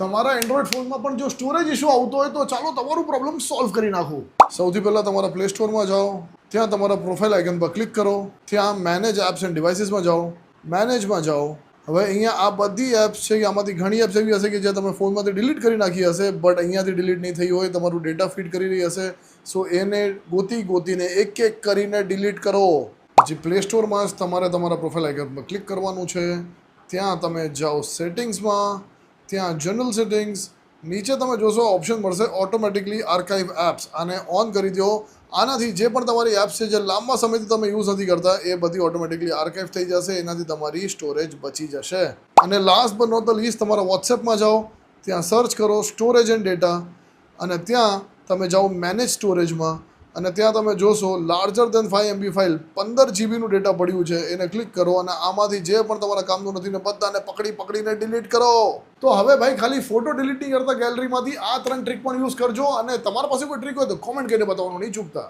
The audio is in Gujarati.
તમારા એન્ડ્રોઈડ ફોનમાં પણ જો સ્ટોરેજ ઇશ્યુ આવતો હોય તો ચાલો તમારું પ્રોબ્લેમ સોલ્વ કરી નાખું. સૌથી પહેલાં તમારા પ્લે સ્ટોરમાં જાઓ, ત્યાં તમારા પ્રોફાઇલ આઇકન પર ક્લિક કરો, ત્યાં મેનેજ એપ્સ એન્ડ ડિવાઇસીસમાં જાઓ, મેનેજમાં જાઓ. હવે અહીંયા આ બધી એપ્સ છે કે આમાંથી ઘણી એપ્સ એવી હશે કે જે તમે ફોનમાંથી ડિલીટ કરી નાખી હશે, બટ અહીંયાથી ડિલીટ નહીં થઈ હોય, તમારું ડેટા ફીડ કરી રહી હશે. સો એને ગોતીને એક એક કરીને ડિલીટ કરો. પછી પ્લે સ્ટોરમાં જ તમારે તમારા પ્રોફાઇલ આઇકન પર ક્લિક કરવાનું છે. ત્યાં તમે જાઓ સેટિંગ્સમાં, ત્યાં જનરલ સેટિંગ્સ, નીચે તમે જોશો ઓપ્શન મળશે ઓટોમેટિકલી આર્કાઇવ એપ્સ. આને ઓન કરી દો. આનાથી જે પણ તમારી એપ્સ છે જે લાંબા સમયથી તમે યુઝ નથી કરતા એ બધી ઓટોમેટિકલી આર્કાઇવ થઈ જશે. એનાથી તમારી સ્ટોરેજ બચી જશે. અને last but not the least, તમારા વોટ્સએપમાં જાઓ, ત્યાં સર્ચ કરો સ્ટોરેજ એન્ડ ડેટા, અને ત્યાં તમે જાઓ મેનેજ સ્ટોરેજમાં, અને ત્યાં તમે જોશો લાર્જર દેન 5 MB ફાઇલ 15 GBનું ડેટા પડ્યું છે. એને ક્લિક કરો અને આમાંથી જે પણ તમારા કામનું નથી ને બધાને પકડીને ડિલીટ કરો. તો હવે ભાઈ ખાલી ફોટો ડિલીટ નહીં કરતા ગેલેરીમાંથી આ 3 ટ્રીક પણ યુઝ કરજો. અને તમારા પાસે કોઈ ટ્રીક હોય તો કોમેન્ટ કરીને બતાવવાનું નહીં ચૂકતા.